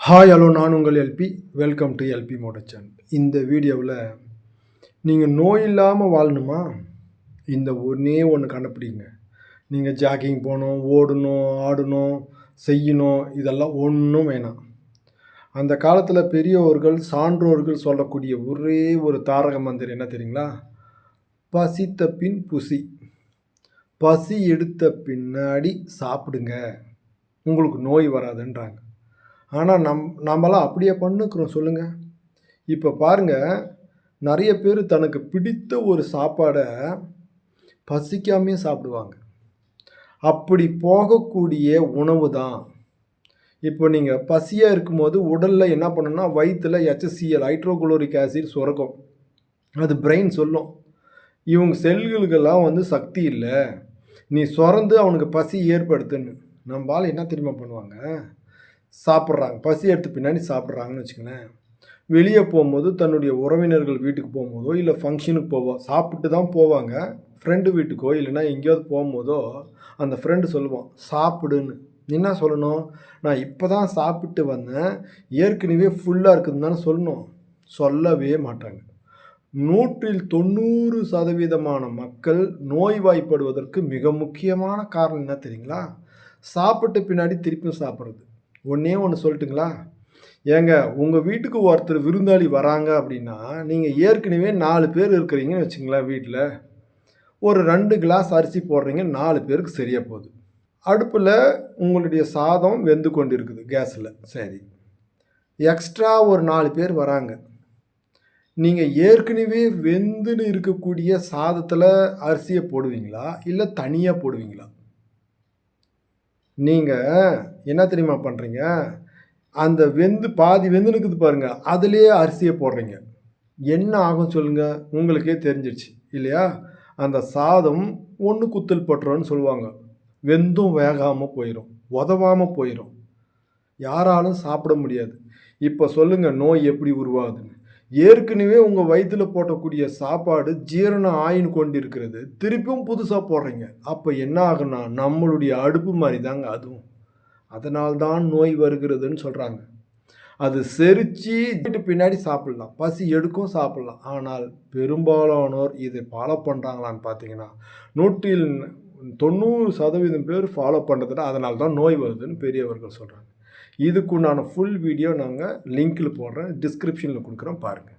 Hi hello, நான் உங்கள் LP. Welcome to LP motor channel. இந்த வீடியோவில் நீங்கள் நோய் இல்லாமல் வாழணுமா? இந்த ஒன்றே ஒன்று கண்டுபிடிங்க. நீங்கள் ஜாக்கிங் போகணும், ஓடணும், ஆடணும், செய்யணும், இதெல்லாம் ஒன்றும் வேணாம். அந்த காலத்தில் பெரியவர்கள் சான்றோர்கள் சொல்லக்கூடிய ஒரே ஒரு தாரக மந்திரம் என்ன தெரியுங்களா? பசித்த பின் புசி. பசி எடுத்த பின்னாடி சாப்பிடுங்க, உங்களுக்கு நோய் வராதுன்றாங்க. ஆனால் நம்மளாம் அப்படியே பண்ணுக்கிறோம் சொல்லுங்கள். இப்போ பாருங்கள், நிறைய பேர் தனக்கு பிடித்த ஒரு சாப்பாடை பசிக்காமையே சாப்பிடுவாங்க. அப்படி போகக்கூடிய உணவு தான். இப்போ நீங்கள் பசியாக இருக்கும்போது உடலில் என்ன பண்ணணும்னா, வயிற்றில் HCl ஹைட்ரோகுளோரிக் ஆசிட் சுரக்கும். அது பிரெயின் சொல்லும், இவங்க செல்களுக்கெல்லாம் சக்தி இல்லை, நீ சுரந்து அவனுக்கு பசி ஏற்படுத்துன்னு. நம்ம ஆள் என்ன தெரியுமா பண்ணுவாங்க? சாப்பிட்றாங்க, பசி எடுத்து பின்னாடி சாப்பிட்றாங்கன்னு வச்சுக்கோங்களேன். வெளியே போகும்போது தன்னுடைய உறவினர்கள் வீட்டுக்கு போகும்போதோ இல்லை ஃபங்க்ஷனுக்கு போவோம், சாப்பிட்டு தான் போவாங்க. ஃப்ரெண்டு வீட்டுக்கோ இல்லைன்னா எங்கேயாவது போகும்போதோ அந்த ஃப்ரெண்டு சொல்லுவான் சாப்பிடுன்னு. என்ன சொல்லணும்? நான் இப்போ தான் சாப்பிட்டு வந்தேன், ஏற்கனவே ஃபுல்லாக இருக்குதுன்னு தானே சொல்லணும். சொல்லவே மாட்டாங்க. 190% மக்கள் நோய்வாய்ப்படுவதற்கு மிக முக்கியமான காரணம் என்ன தெரியுங்களா? சாப்பிட்டு பின்னாடி திருப்பியும் சாப்பிட்றது. ஒன்றே ஒன்று சொல்லட்டுங்களா? ஏங்க, உங்கள் வீட்டுக்கு ஒருத்தர் விருந்தாளி வராங்க அப்படின்னா, நீங்கள் ஏற்கனவே 4 பேர் இருக்கிறீங்கன்னு வச்சுங்களேன். வீட்டில் ஒரு 2 கிளாஸ் அரிசி போடுறீங்க, 4 பேருக்கு சரியாக போகுது. அடுப்பில் உங்களுடைய சாதம் வெந்து கொண்டு இருக்குது கேஸில். சரி, எக்ஸ்ட்ரா ஒரு 4 பேர் வராங்க. நீங்கள் ஏற்கனவே வெந்துன்னு இருக்கக்கூடிய சாதத்தில் அரிசியை போடுவீங்களா இல்லை தனியாக போடுவீங்களா? நீங்கள் என்ன தெரியுமா பண்ணுறீங்க? அந்த பாதி வெந்துன்னு இருக்குது பாருங்கள், அதுலேயே அரிசியை போடுறீங்க. என்ன ஆகும் சொல்லுங்கள்? உங்களுக்கே தெரிஞ்சிடுச்சு இல்லையா? அந்த சாதம் ஒன்று குத்தல் பட்டுறோன்னு சொல்லுவாங்க. வெந்தும் வேகாமல் போயிடும், உதவாமல் போயிடும், யாராலும் சாப்பிட முடியாது. இப்போ சொல்லுங்கள், நோய் எப்படி உருவாகுதுன்னு. ஏற்கனவே உங்கள் வயிற்றில் போட்டக்கூடிய சாப்பாடு ஜீரணம் ஆயின் கொண்டு இருக்கிறது, திருப்பியும் புதுசாக போடுறீங்க. அப்போ என்ன ஆகுன்னா, நம்மளுடைய அடுப்பு மாதிரி தாங்க அதுவும். அதனால்தான் நோய் வருகிறதுன்னு சொல்கிறாங்க. அது செரித்து பின்னாடி சாப்பிட்லாம், பசி எடுக்கும் சாப்பிட்லாம். ஆனால் பெரும்பாலானோர் இதை ஃபாலோ பண்ணுறாங்களான்னு பார்த்தீங்கன்னா 190% பேர் ஃபாலோ பண்ணுறதுனா அதனால தான் நோய் வருதுன்னு பெரியவர்கள் சொல்கிறாங்க. இதுக்குண்டான ஃபுல் வீடியோ நாங்கள் லிங்க்கில் போடுறேன், டிஸ்கிரிப்ஷனில் கொடுக்குறோம், பாருங்கள்.